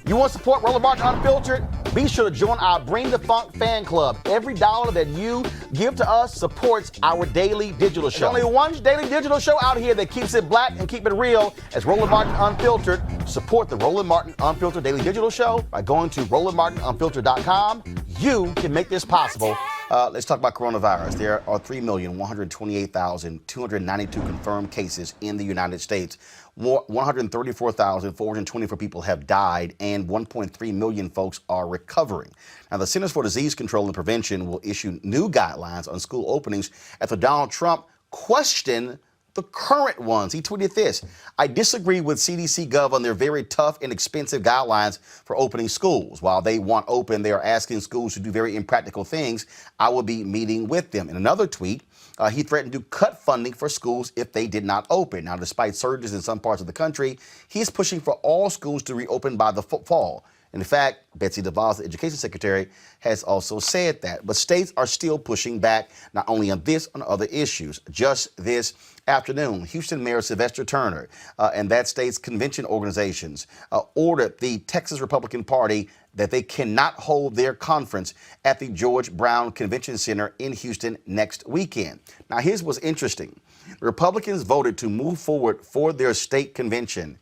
You want to support Roland Martin Unfiltered? Be sure to join our Bring the Funk fan club. Every dollar that you give to us supports our daily digital show. There's only one daily digital show out here that keeps it black and keep it real as Roland Martin Unfiltered. Support the Roland Martin Unfiltered daily digital show by going to RolandMartinUnfiltered.com. You can make this possible. Let's talk about coronavirus. There are 3,128,292 confirmed cases in the United States. 134,424 people have died, and 1.3 million folks are recovering. Now, the Centers for Disease Control and Prevention will issue new guidelines on school openings after Donald Trump questioned the current ones. He tweeted this: "I disagree with CDCgov on their very tough and expensive guidelines for opening schools. While they want open, they are asking schools to do very impractical things. I will be meeting with them." In another tweet, he threatened to cut funding for schools if they did not open. Now, despite surges in some parts of the country, he's pushing for all schools to reopen by the fall. In fact, Betsy DeVos, the education secretary, has also said that. But states are still pushing back, not only on this, on other issues. Just this afternoon, Houston Mayor Sylvester Turner and that state's convention organizations ordered the Texas Republican Party that they cannot hold their conference at the George Brown Convention Center in Houston next weekend. Now, here's what's interesting. Republicans voted to move forward for their state convention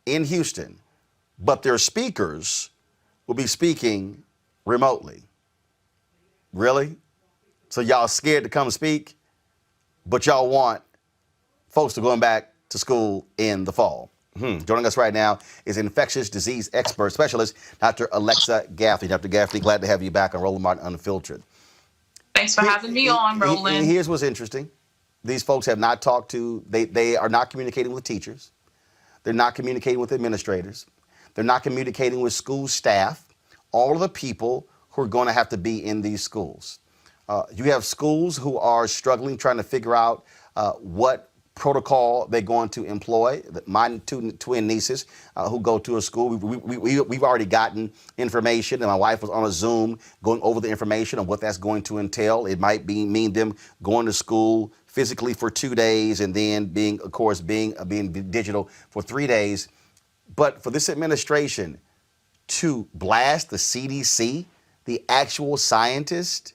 in Houston, but their speakers will be speaking remotely. Really? So y'all scared to come speak, but y'all want folks to going back to school in the fall. Joining us right now is infectious disease specialist, Dr. Alexa Gaffney. Dr. Gaffney, glad to have you back on Roland Martin Unfiltered. Thanks for having me on, Roland. Here's what's interesting. These folks have not talked to, they are not communicating with teachers. They're not communicating with administrators. They're not communicating with school staff, all of the people who are going to have to be in these schools. You have schools who are struggling, trying to figure out what protocol they're going to employ. My two twin nieces who go to a school, we've already gotten information, and my wife was on a Zoom going over the information on what that's going to entail. It might mean them going to school physically for 2 days and then being digital for 3 days. But for this administration to blast the CDC, the actual scientists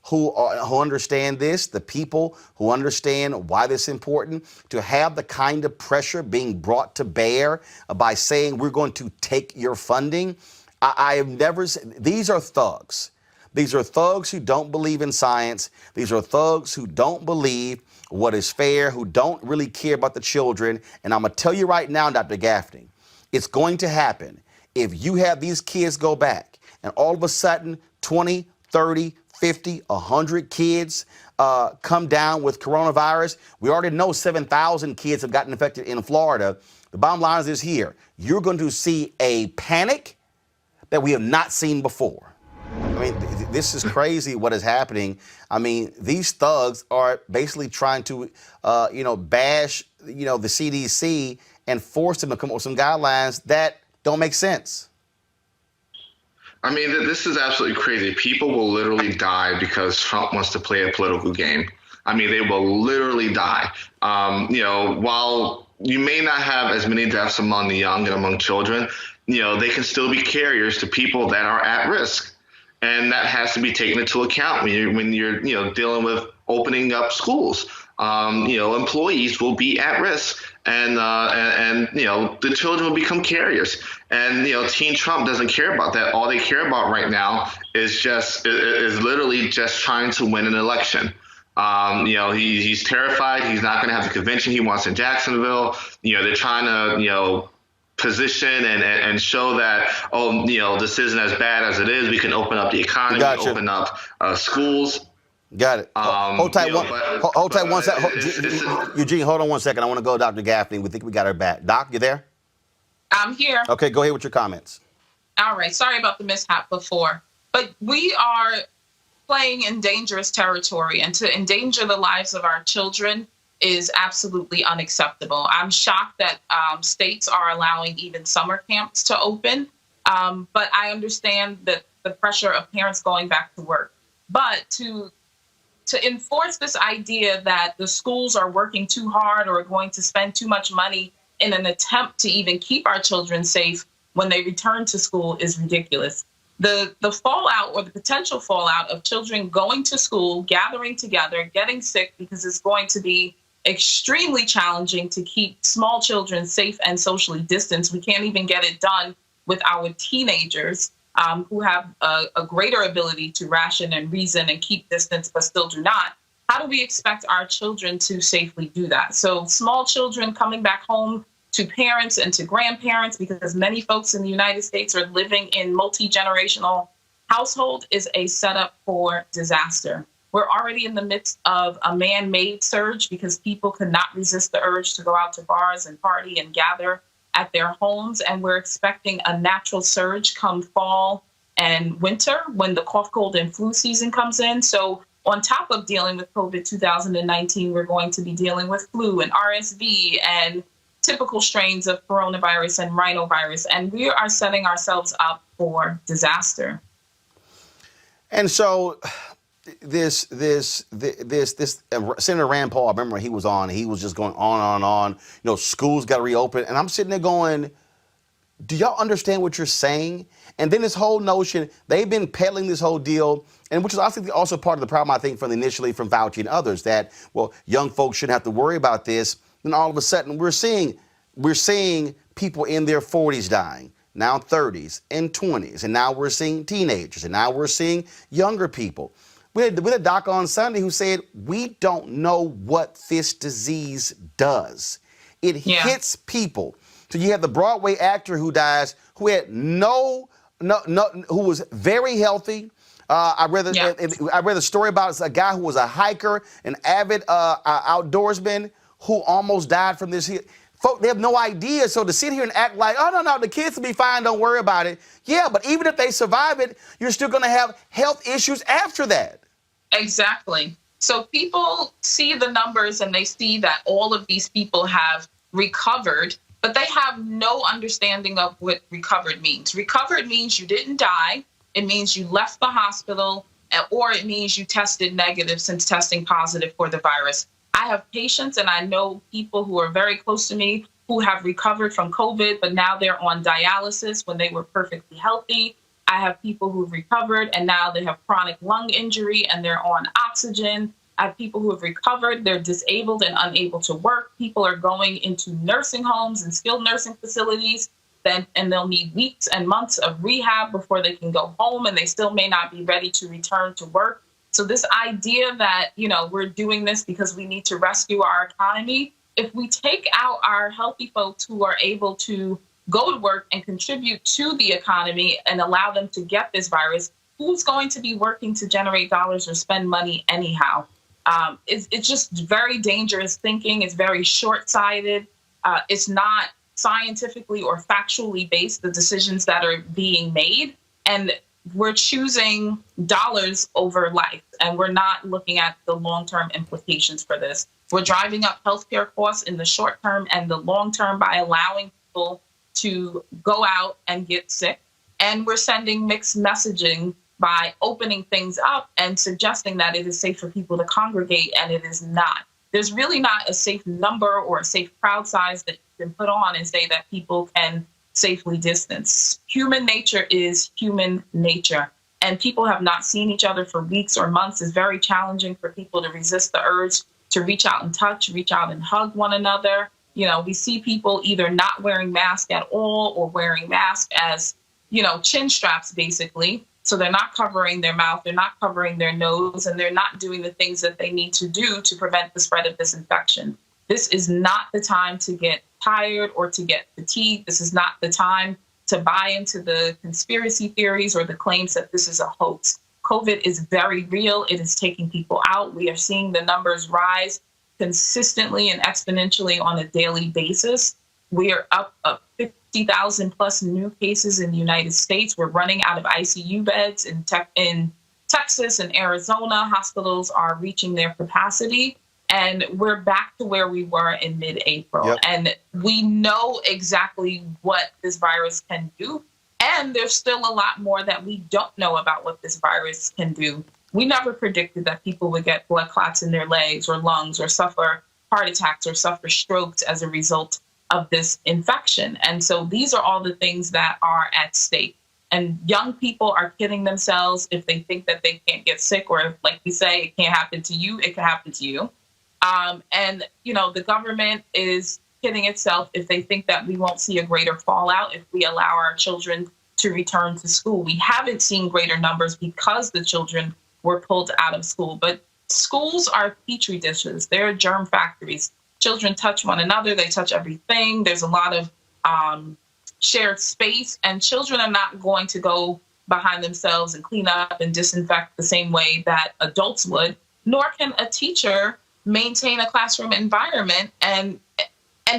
who understand this, the people who understand why this is important, to have the kind of pressure being brought to bear by saying we're going to take your funding, I have never seen. These are thugs. These are thugs who don't believe in science. These are thugs who don't believe what is fair, who don't really care about the children. And I'm going to tell you right now, Dr. Gaffney, it's going to happen if you have these kids go back and all of a sudden 20, 30, 50, 100 kids come down with coronavirus. We already know 7,000 kids have gotten infected in Florida. The bottom line is this here. You're going to see a panic that we have not seen before. I mean, this is crazy what is happening. I mean, these thugs are basically trying to, bash, the CDC and force them to come up with some guidelines that don't make sense. I mean, this is absolutely crazy. People will literally die because Trump wants to play a political game. I mean, they will literally die. While you may not have as many deaths among the young and among children, they can still be carriers to people that are at risk. And that has to be taken into account when you're dealing with opening up schools. Employees will be at risk, and the children will become carriers. And Team Trump doesn't care about that. All they care about right now is literally just trying to win an election. He's terrified. He's not going to have the convention he wants in Jacksonville. They're trying to position and show that this isn't as bad as it is. We can open up the economy, Gotcha. Open up schools. Got it. Hold tight one second. Eugene, hold on 1 second. I want to go to Dr. Gaffney. We think we got her back. Doc, you there? I'm here. Okay, go ahead with your comments. All right. Sorry about the mishap before. But we are playing in dangerous territory, and to endanger the lives of our children is absolutely unacceptable. I'm shocked that states are allowing even summer camps to open. But I understand that the pressure of parents going back to work. But to enforce this idea that the schools are working too hard or going to spend too much money in an attempt to even keep our children safe when they return to school is ridiculous. The fallout or the potential fallout of children going to school, gathering together, getting sick, because it's going to be extremely challenging to keep small children safe and socially distanced. We can't even get it done with our teenagers who have a greater ability to ration and reason and keep distance, but still do not. How do we expect our children to safely do that? So small children coming back home to parents and to grandparents, because many folks in the United States are living in multi-generational household, is a setup for disaster. We're already in the midst of a man-made surge because people could not resist the urge to go out to bars and party and gather at their homes. And we're expecting a natural surge come fall and winter when the cough, cold, and flu season comes in. So on top of dealing with COVID 2019, we're going to be dealing with flu and RSV and typical strains of coronavirus and rhinovirus. And we are setting ourselves up for disaster. And so this Senator Rand Paul, I remember he was on, he was just going on and on, schools got to reopen. And I'm sitting there going, do y'all understand what you're saying? And then this whole notion, they've been peddling this whole deal, and which is also part of the problem, I think, from initially from Fauci and others, that, well, young folks shouldn't have to worry about this. Then all of a sudden we're seeing people in their 40s dying, now 30s and 20s, and now we're seeing teenagers, and now we're seeing younger people. We had a doc on Sunday who said, we don't know what this disease does. It hits people. So you have the Broadway actor who dies, who had who was very healthy. I read a story about a guy who was a hiker, an avid outdoorsman, who almost died from this. Folk, they have no idea. So to sit here and act like, oh, no, the kids will be fine, don't worry about it. Yeah, but even if they survive it, you're still going to have health issues after that. Exactly. So people see the numbers and they see that all of these people have recovered, but they have no understanding of what recovered means. Recovered means you didn't die. It means you left the hospital, or it means you tested negative since testing positive for the virus. I have patients and I know people who are very close to me who have recovered from COVID, but now they're on dialysis when they were perfectly healthy. I have people who've recovered and now they have chronic lung injury and they're on oxygen. I have people who have recovered, they're disabled and unable to work. People are going into nursing homes and skilled nursing facilities, and they'll need weeks and months of rehab before they can go home, and they still may not be ready to return to work. So this idea that, we're doing this because we need to rescue our economy, if we take out our healthy folks who are able to go to work and contribute to the economy and allow them to get this virus, who's going to be working to generate dollars or spend money anyhow? It's just very dangerous thinking. It's very short-sighted. It's not scientifically or factually based, the decisions that are being made. And we're choosing dollars over life, and we're not looking at the long-term implications for this. We're driving up healthcare costs in the short term and the long term by allowing people to go out and get sick. And we're sending mixed messaging by opening things up and suggesting that it is safe for people to congregate, and it is not. There's really not a safe number or a safe crowd size that you can put on and say that people can safely distance. Human nature is human nature, and people have not seen each other for weeks or months. It's very challenging for people to resist the urge to reach out and touch, reach out and hug one another. We see people either not wearing masks at all or wearing masks as, chin straps, basically. So they're not covering their mouth, they're not covering their nose, and they're not doing the things that they need to do to prevent the spread of this infection. This is not the time to get tired or to get fatigued. This is not the time to buy into the conspiracy theories or the claims that this is a hoax. COVID is very real. It is taking people out. We are seeing the numbers rise consistently and exponentially on a daily basis. We are up 50,000 plus new cases in the United States. We're running out of ICU beds in Texas and Arizona. Hospitals are reaching their capacity, and we're back to where we were in mid-April. Yep. And we know exactly what this virus can do. And there's still a lot more that we don't know about what this virus can do. We never predicted that people would get blood clots in their legs or lungs or suffer heart attacks or suffer strokes as a result of this infection. And so these are all the things that are at stake. And young people are kidding themselves if they think that they can't get sick, or if, like we say, it can't happen to you, it can happen to you. And, the government is kidding itself if they think that we won't see a greater fallout if we allow our children to return to school. We haven't seen greater numbers because the children were pulled out of school. But schools are petri dishes. They're germ factories. Children touch one another. They touch everything. There's a lot of shared space, and children are not going to go behind themselves and clean up and disinfect the same way that adults would, nor can a teacher maintain a classroom environment and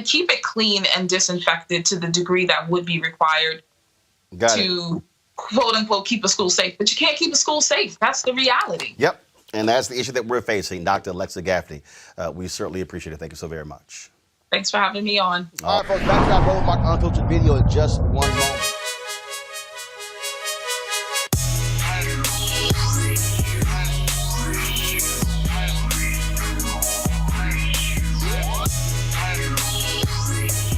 keep it clean and disinfected to the degree that would be required to quote unquote keep a school safe. But you can't keep a school safe. That's the reality. Yep. And that's the issue that we're facing. Dr. Alexa Gaffney, we certainly appreciate it. Thank you so very much. Thanks for having me on. All right, folks, back to our Roland Martin Unfiltered video in just one moment.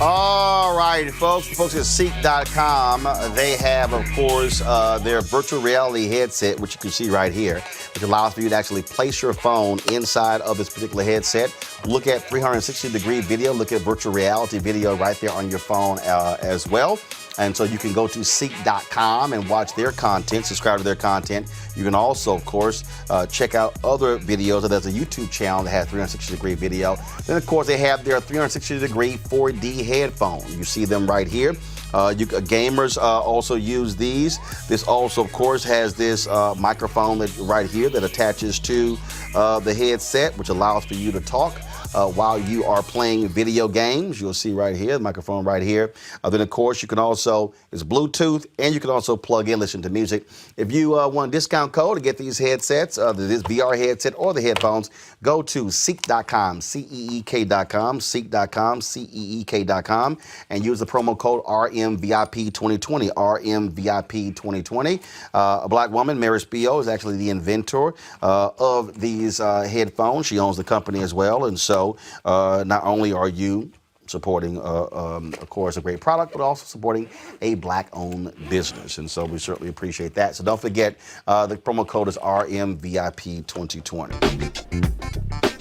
All right, folks at CDCgov, they have, of course, their virtual reality headset, which you can see right here, which allows for you to actually place your phone inside of this particular headset, look at 360-degree video, look at virtual reality video right there on your phone as well. And so you can go to CDCgov and watch their content, subscribe to their content. You can also, of course, check out other videos. There's a YouTube channel that has 360-degree video. Then, of course, they have their 360-degree 4D headphone. You see them right here. Gamers also use these. This also, of course, has this microphone right here that attaches to the headset, which allows for you to talk while you are playing video games. You'll see right here, the microphone right here. Then, of course, you can also, it's Bluetooth, and you can also plug in, listen to music. If you want a discount code to get these headsets, this VR headset or the headphones, go to Seek.com, CEEK.com, Seek.com, CEEK.com, and use the promo code RMVIP2020, RMVIP2020. A black woman, Mary Spio, is actually the inventor of these headphones. She owns the company as well, and so not only are you supporting, of course, a great product, but also supporting a black-owned business. And so we certainly appreciate that. So don't forget, the promo code is RMVIP2020.